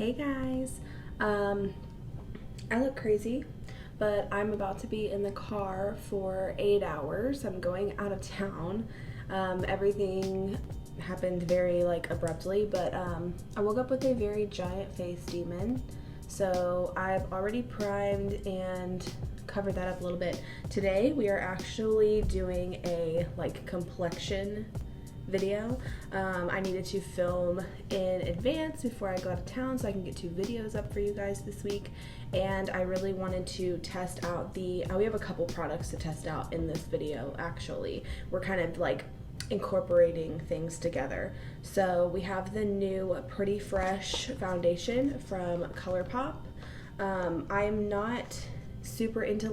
Hey guys, I look crazy, but I'm about to be in the car for 8 hours. I'm going out of town. Everything happened very abruptly, but I woke up with a very giant face demon. So I've already primed and covered that up a little bit. Today we are actually doing a complexion video. I needed to film in advance before I go out of town so I can get 2 videos up for you guys this week, and I really wanted to test out we have a couple products to test out in this video. Actually, we're kind of incorporating things together. So we have the new Pretty Fresh foundation from Colourpop. I'm not super into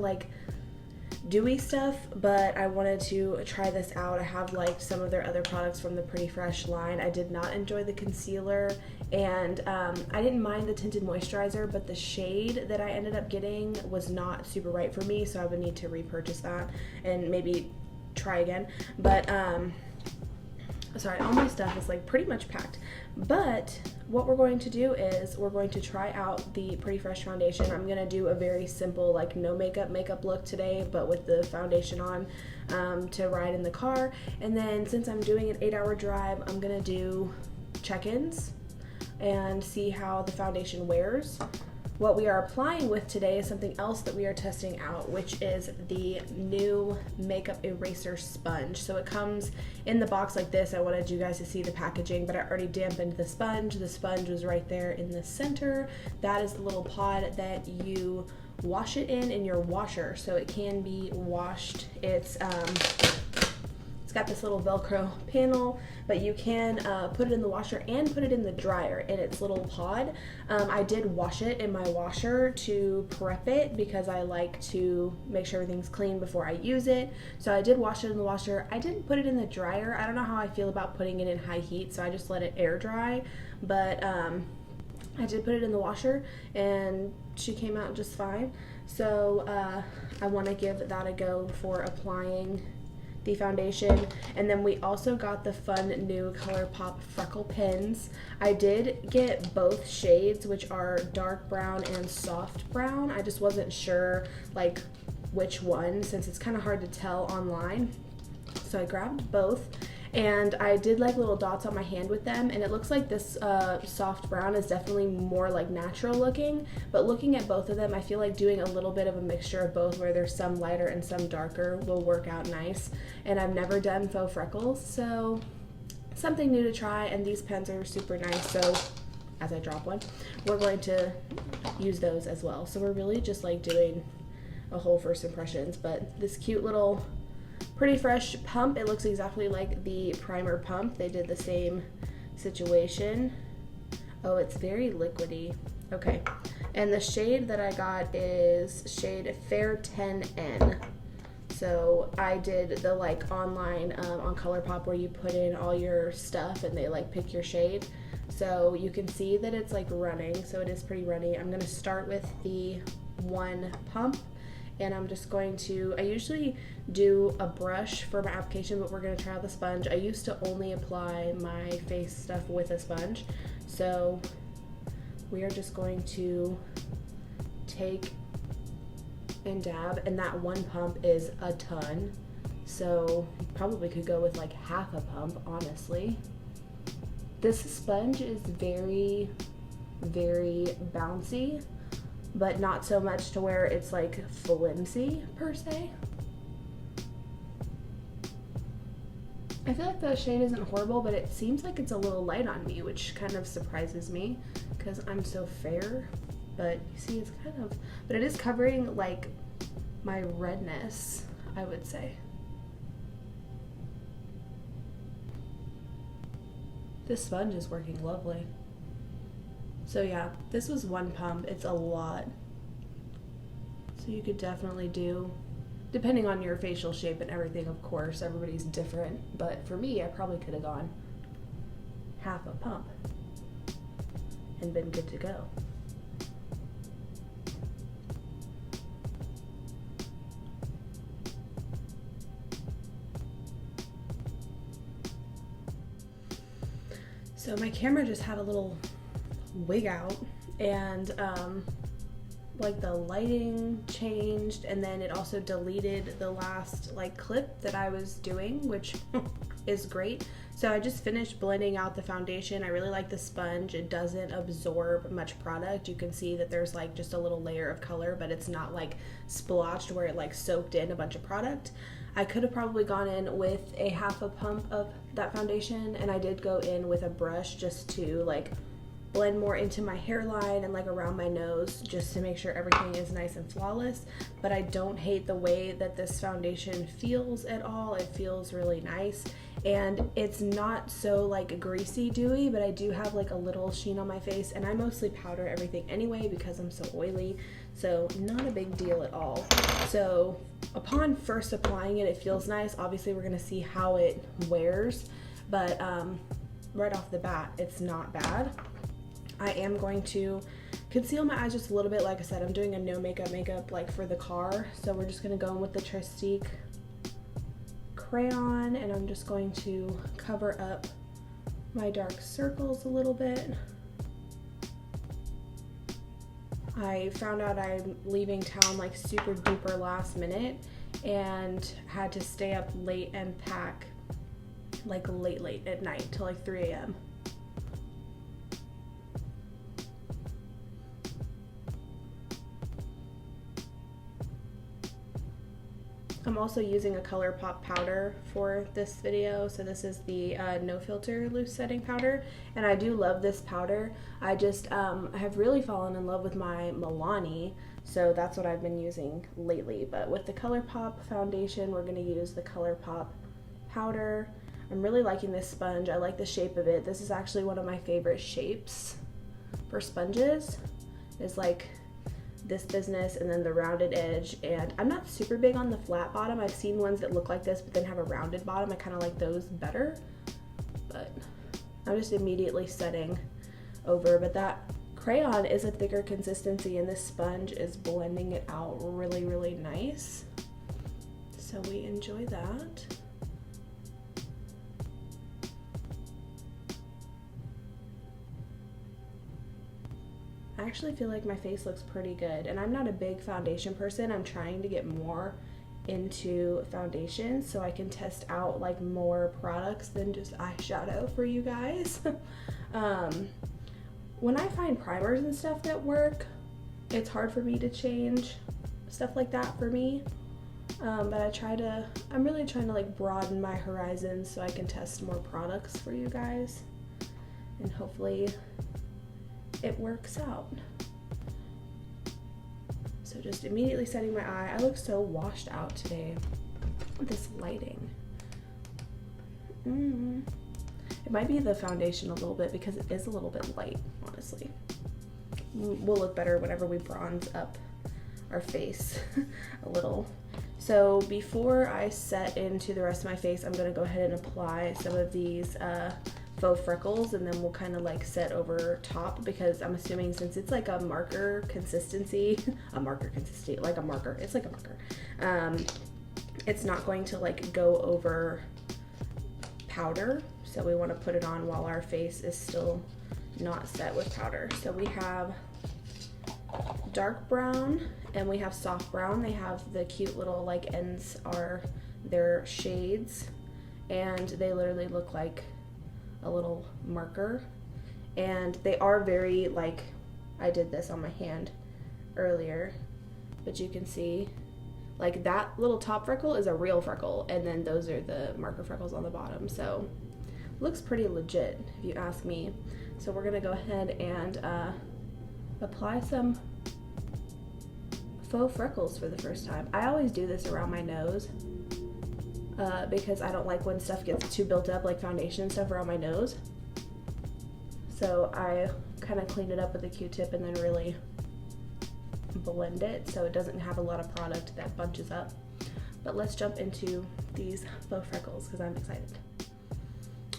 dewy stuff, but I wanted to try this out. I have liked some of their other products from the Pretty Fresh line. I did not enjoy the concealer, and I didn't mind the tinted moisturizer, but the shade that I ended up getting was not super right for me, so I would need to repurchase that and maybe try again. But sorry, all my stuff is pretty much packed. But what we're going to do is we're going to try out the Pretty Fresh foundation. I'm gonna do a very simple no makeup look today, but with the foundation on, to ride in the car. And then since I'm doing an 8-hour drive, I'm gonna do check-ins and see how the foundation wears. What we are applying with today is something else that we are testing out, which is the new makeup eraser sponge. So it comes in the box like this. I wanted you guys to see the packaging, but I already dampened the sponge. The sponge was right there in the center. That is the little pod that you wash it in your washer, so it can be washed. It's got this little Velcro panel, but you can put it in the washer and put it in the dryer in its little pod. I did wash it in my washer to prep it because I like to make sure everything's clean before I use it. So I did wash it in the washer. I didn't put it in the dryer. I don't know how I feel about putting it in high heat, so I just let it air dry. But I did put it in the washer and she came out just fine. So I want to give that a go for applying the foundation. And then we also got the fun new Colourpop freckle pins. I did get both shades, which are dark brown and soft brown. I just wasn't sure which one, since it's kind of hard to tell online. So I grabbed both, and I did little dots on my hand with them, and it looks like this soft brown is definitely more natural looking, but looking at both of them, I feel like doing a little bit of a mixture of both, where there's some lighter and some darker, will work out nice. And I've never done faux freckles, so something new to try. And these pens are super nice, so as I drop one, we're going to use those as well. So we're really just doing a whole first impressions. But this cute little Pretty Fresh pump, it looks exactly like the primer pump. They did the same situation. Oh, it's very liquidy. Okay, and the shade that I got is shade Fair 10N. So I did the online on Colourpop, where you put in all your stuff and they pick your shade. So you can see that it's running, so it is pretty runny. I'm gonna start with the one pump, and I'm just going to, I usually do a brush for my application, but we're gonna try out the sponge. I used to only apply my face stuff with a sponge. So we are just going to take and dab, and that one pump is a ton. So probably could go with half a pump, honestly. This sponge is very, very bouncy, but not so much to where it's flimsy per se. I feel like the shade isn't horrible, but it seems like it's a little light on me, which kind of surprises me because I'm so fair. But you see, it's kind of, but it is covering my redness, I would say. This sponge is working lovely. So yeah, this was one pump. It's a lot. So you could definitely do, depending on your facial shape and everything, of course, everybody's different. But for me, I probably could have gone half a pump and been good to go. So my camera just had a little wig out and like the lighting changed, and then it also deleted the last like clip that I was doing, which is great. So I just finished blending out the foundation. I really like the sponge. It doesn't absorb much product. You can see that there's like just a little layer of color, but it's not like splotched where it like soaked in a bunch of product. I could have probably gone in with a half a pump of that foundation, and I did go in with a brush just to like blend more into my hairline and like around my nose, just to make sure everything is nice and flawless. But I don't hate the way that this foundation feels at all. It feels really nice, and it's not so like greasy dewy, but I do have like a little sheen on my face, and I mostly powder everything anyway because I'm so oily, so not a big deal at all. So upon first applying it, it feels nice. Obviously we're gonna see how it wears, but right off the bat, it's not bad. I am going to conceal my eyes just a little bit. Like I said, I'm doing a no makeup like for the car. So we're just gonna go in with the Trestique crayon, and I'm just going to cover up my dark circles a little bit. I found out I'm leaving town like super duper last minute and had to stay up late and pack like late at night till like 3 a.m. I'm also using a Colourpop powder for this video. So this is the No Filter Loose Setting Powder, and I do love this powder. I just have really fallen in love with my Milani, so that's what I've been using lately. But with the Colourpop foundation, we're gonna use the Colourpop powder. I'm really liking this sponge. I like the shape of it. This is actually one of my favorite shapes for sponges, is like this business and then the rounded edge. And I'm not super big on the flat bottom. I've seen ones that look like this but then have a rounded bottom. I kind of like those better, but I'm just immediately setting over. But that crayon is a thicker consistency, and this sponge is blending it out really nice, so we enjoy that. I actually feel like my face looks pretty good, and I'm not a big foundation person. I'm trying to get more into foundation so I can test out like more products than just eyeshadow for you guys. When I find primers and stuff that work, it's hard for me to change stuff like that for me. But I'm really trying to like broaden my horizons so I can test more products for you guys, and hopefully it works out. So just immediately setting my eye. I look so washed out today with this lighting. It might be the foundation a little bit because it is a little bit light, honestly. We'll look better whenever we bronze up our face a little. So before I set into the rest of my face, I'm gonna go ahead and apply some of these faux freckles, and then we'll kind of like set over top, because I'm assuming since it's like a marker consistency, like a marker, it's like a marker, it's not going to like go over powder, so we want to put it on while our face is still not set with powder. So we have dark brown and we have soft brown. They have the cute little like ends are their shades, and they literally look like a little marker, and they are very like, I did this on my hand earlier, but you can see like that little top freckle is a real freckle, and then those are the marker freckles on the bottom. So looks pretty legit if you ask me. So we're gonna go ahead and apply some faux freckles for the first time. I always do this around my nose because I don't like when stuff gets too built up, like foundation and stuff around my nose. So I kind of clean it up with a Q-tip and then really blend it so it doesn't have a lot of product that bunches up. But let's jump into these faux freckles because I'm excited.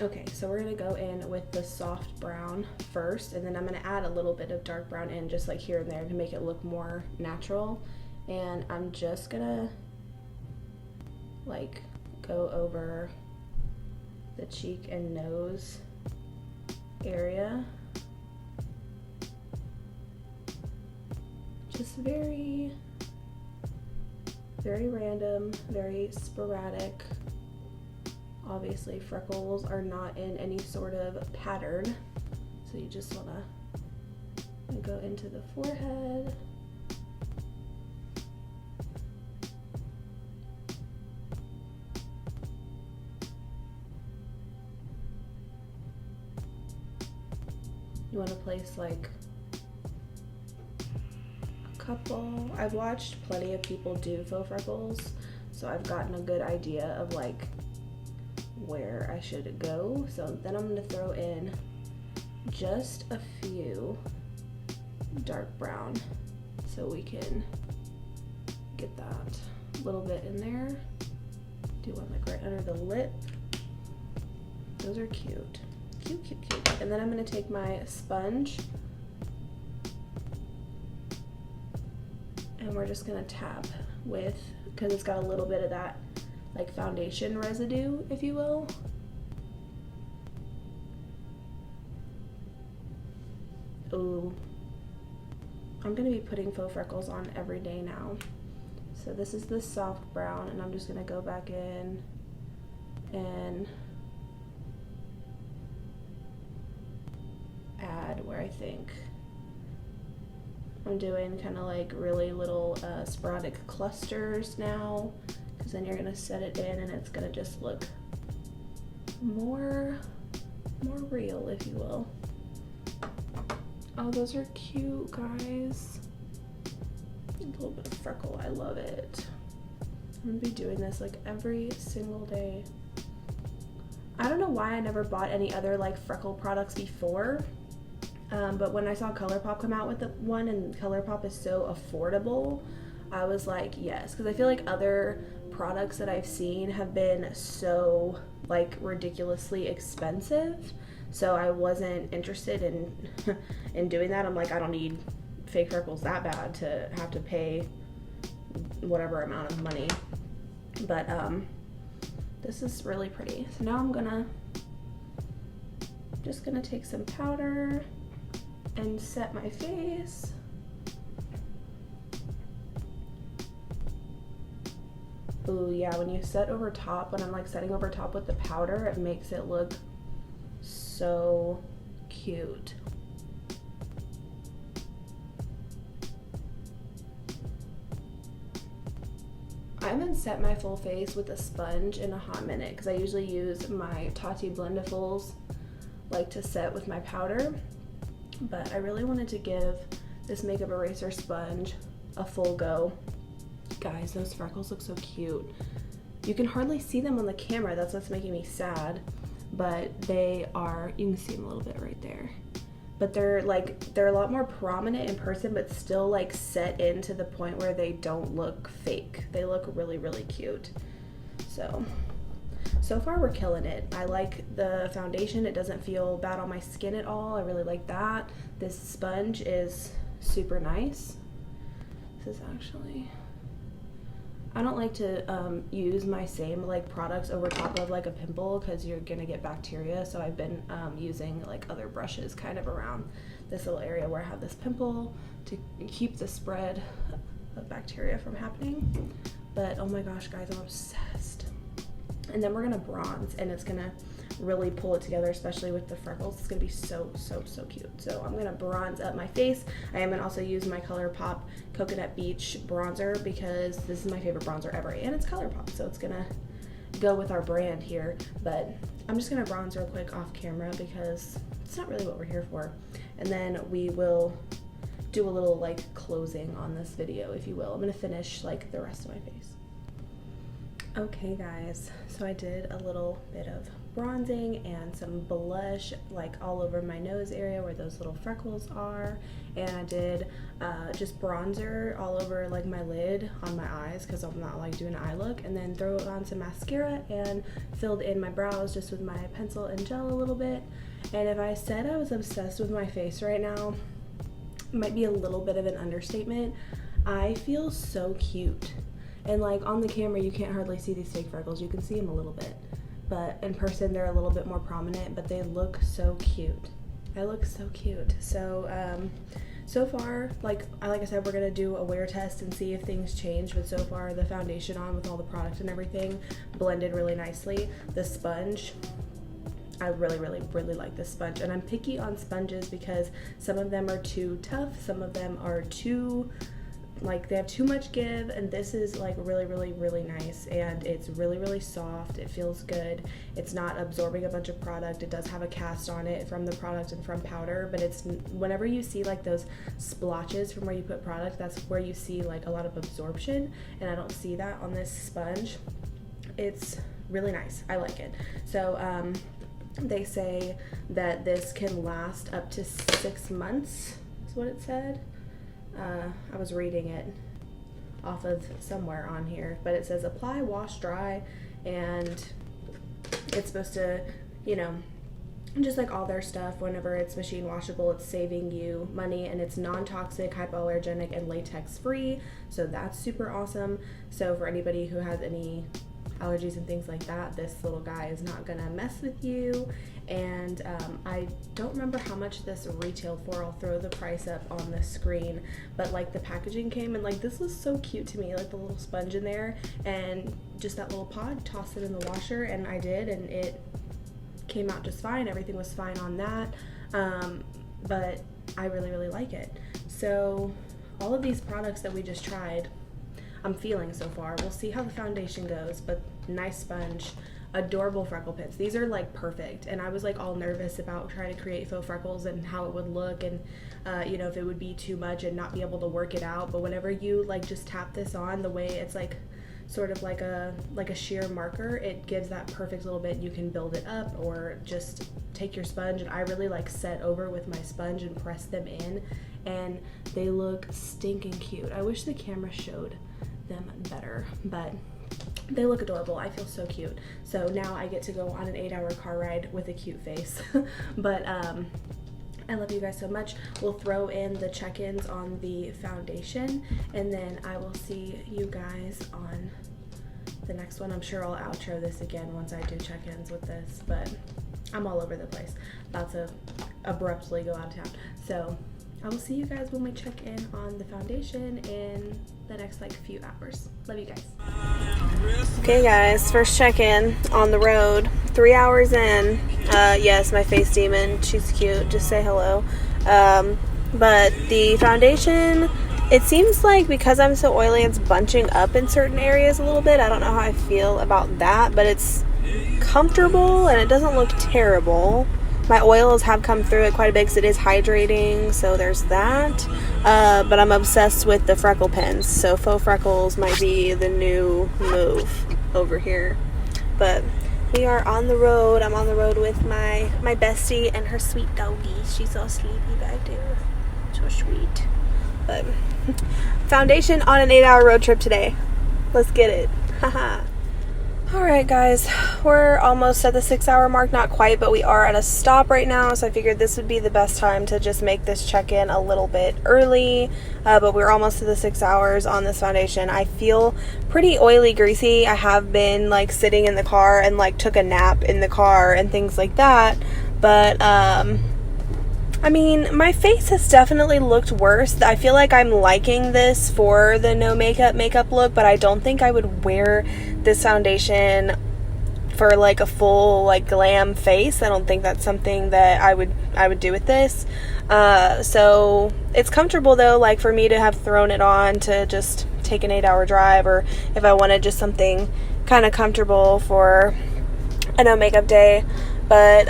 Okay, so we're gonna go in with the soft brown first, and then I'm gonna add a little bit of dark brown in just like here and there to make it look more natural. And I'm just gonna like go over the cheek and nose area. just very, very random, very sporadic. Obviously freckles are not in any sort of pattern, so you just want to go into the forehead. You want to place like a couple. I've watched plenty of people do faux freckles, so I've gotten a good idea of like where I should go. So then I'm going to throw in just a few dark brown so we can get that little bit in there. Do one like right under the lip. Those are cute. Cute, cute, cute. And then I'm going to take my sponge and we're just going to tap with, because it's got a little bit of that like foundation residue, if you will. Ooh. I'm going to be putting faux freckles on every day now. So this is the soft brown, and I'm just going to go back in and add where I think I'm doing kind of like really little sporadic clusters now, because then you're going to set it in and it's going to just look more real, if you will. Oh, those are cute, guys. A little bit of freckle, I love it. I'm gonna be doing this like every single day. I don't know why I never bought any other like freckle products before, but when I saw Colourpop come out with the one, and Colourpop is so affordable, I was like, yes, because I feel like other products that I've seen have been so like ridiculously expensive. So I wasn't interested in doing that. I'm like, I don't need fake freckles that bad to have to pay whatever amount of money. But this is really pretty. So now I'm just gonna take some powder and set my face. Ooh, yeah, when you set over top, when I'm like setting over top with the powder, it makes it look so cute. I haven't set my full face with a sponge in a hot minute, because I usually use my Tati Blendifuls like to set with my powder, but I really wanted to give this makeup eraser sponge a full go. Guys, those freckles look so cute. You can hardly see them on the camera, that's what's making me sad. But they are, you can see them a little bit right there, but they're a lot more prominent in person, but still like set in to the point where they don't look fake. They look really, really cute. So far we're killing it. I like the foundation. It doesn't feel bad on my skin at all. I really like that. This sponge is super nice. This is actually, I don't like to use my same like products over top of like a pimple, because you're gonna get bacteria. So I've been using like other brushes kind of around this little area where I have this pimple to keep the spread of bacteria from happening. But oh my gosh, guys, I'm obsessed. And then we're gonna bronze, and it's gonna really pull it together, especially with the freckles. It's gonna be so, so, so cute. So I'm gonna bronze up my face. I am gonna also use my Colourpop Coconut Beach bronzer, because this is my favorite bronzer ever, and it's Colourpop, so it's gonna go with our brand here. But I'm just gonna bronze real quick off camera, because it's not really what we're here for. And then we will do a little like closing on this video, if you will. I'm gonna finish like the rest of my face. Okay guys, so I did a little bit of bronzing and some blush like all over my nose area where those little freckles are, and I did just bronzer all over like my lid on my eyes, because I'm not like doing an eye look, and then throw on some mascara and filled in my brows just with my pencil and gel a little bit. And if I said I was obsessed with my face right now, it might be a little bit of an understatement. I feel so cute. And like on the camera, you can't hardly see these fake freckles. You can see them a little bit, but in person they're a little bit more prominent, but they look so cute. I look so cute. So, so far, like I said, we're gonna do a wear test and see if things change, but so far the foundation on with all the product and everything blended really nicely. The sponge, I really like this sponge, and I'm picky on sponges because some of them are too tough, some of them are too, like, they have too much give, and this is like really nice, and it's really soft. It feels good. It's not absorbing a bunch of product. It does have a cast on it from the product and from powder, but it's, whenever you see like those splotches from where you put product, that's where you see like a lot of absorption, and I don't see that on this sponge. It's really nice. I like it. So they say that this can last up to 6 months, is what it said. I was reading it off of somewhere on here, but it says apply, wash, dry, and it's supposed to, you know, just like all their stuff, whenever it's machine washable, it's saving you money, and it's non-toxic, hypoallergenic, and latex free, so that's super awesome. So for anybody who has any allergies and things like that, this little guy is not gonna mess with you. And I don't remember how much this retailed for. I'll throw the price up on the screen, but like the packaging came, and like this was so cute to me, like the little sponge in there and just that little pod, toss it in the washer, and I did, and it came out just fine. Everything was fine on that, but I really like it. So all of these products that we just tried, I'm feeling so far. We'll see how the foundation goes, but nice sponge, adorable freckle pins. These are like perfect, and I was like all nervous about trying to create faux freckles and how it would look, and you know, if it would be too much and not be able to work it out. But whenever you like just tap this on, the way it's like sort of like a sheer marker, it gives that perfect little bit. You can build it up or just take your sponge, and I really like set over with my sponge and press them in, and they look stinking cute. I wish the camera showed them better, but they look adorable. I feel so cute. So now I get to go on an 8-hour car ride with a cute face. But I love you guys so much. We'll throw in the check-ins on the foundation, and then I will see you guys on the next one. I'm sure I'll outro this again once I do check-ins with this, but I'm all over the place. About to abruptly go out of town. So I will see you guys when we check in on the foundation in the next like few hours. Love you guys. Okay guys, first check-in on the road. 3 hours in. Yes, my face demon, she's cute, just say hello. But the foundation, it seems like because I'm so oily, it's bunching up in certain areas a little bit. I don't know how I feel about that, but it's comfortable and it doesn't look terrible. My oils have come through it quite a bit because it is hydrating, so there's that. But I'm obsessed with the freckle pins, so faux freckles might be the new move over here. But we are on the road. I'm on the road with my bestie and her sweet doggie. She's all sleepy back there. So sweet. But foundation on an 8-hour road trip today. Let's get it. Haha. Alright guys, we're almost at the 6-hour mark, not quite, but we are at a stop right now, so I figured this would be the best time to just make this check-in a little bit early, but we're almost to the 6 hours on this foundation. I feel pretty oily, greasy. I have been like sitting in the car and like took a nap in the car and things like that, but I mean, my face has definitely looked worse. I feel like I'm liking this for the no makeup look, but I don't think I would wear this foundation for like a full like glam face. I don't think that's something that I would do with this. So it's comfortable though, like for me to have thrown it on to just take an 8-hour drive, or if I wanted just something kind of comfortable for a no makeup day. But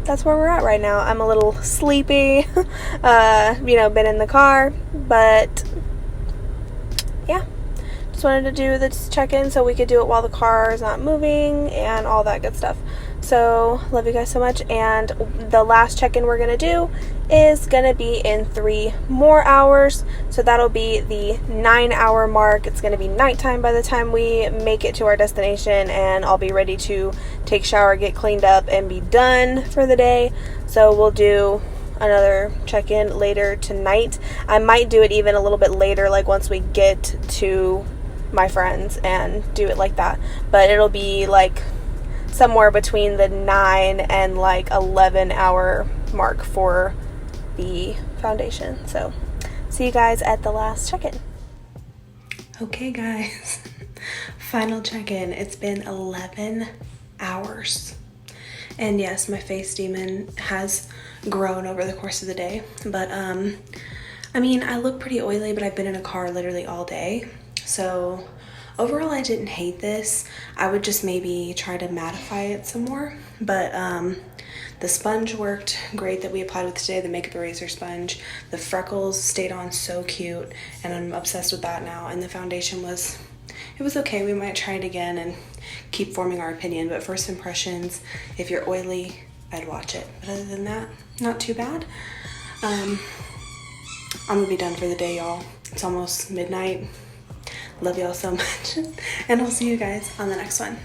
that's where we're at right now. I'm a little sleepy, you know, been in the car, but yeah, just wanted to do this check-in so we could do it while the car is not moving and all that good stuff. So love you guys so much, and the last check-in we're gonna do is gonna be in 3 more hours, so that'll be the 9-hour mark. It's gonna be nighttime by the time we make it to our destination, and I'll be ready to take shower, get cleaned up, and be done for the day. So we'll do another check-in later tonight. I might do it even a little bit later, like once we get to my friends, and do it like that, but it'll be like somewhere between the 9 and like 11-hour mark for the foundation. So see you guys at the last check-in. Okay guys, final check-in. It's been 11 hours. And yes, my face demon has grown over the course of the day. But I mean, I look pretty oily, but I've been in a car literally all day. So overall, I didn't hate this. I would just maybe try to mattify it some more. But the sponge worked great that we applied with today, the makeup eraser sponge. The freckles stayed on so cute, and I'm obsessed with that now. And the foundation was, it was okay. We might try it again and keep forming our opinion. But first impressions, if you're oily, I'd watch it. But other than that, not too bad. I'm gonna be done for the day, y'all. It's almost midnight. Love y'all so much. And I'll see you guys on the next one.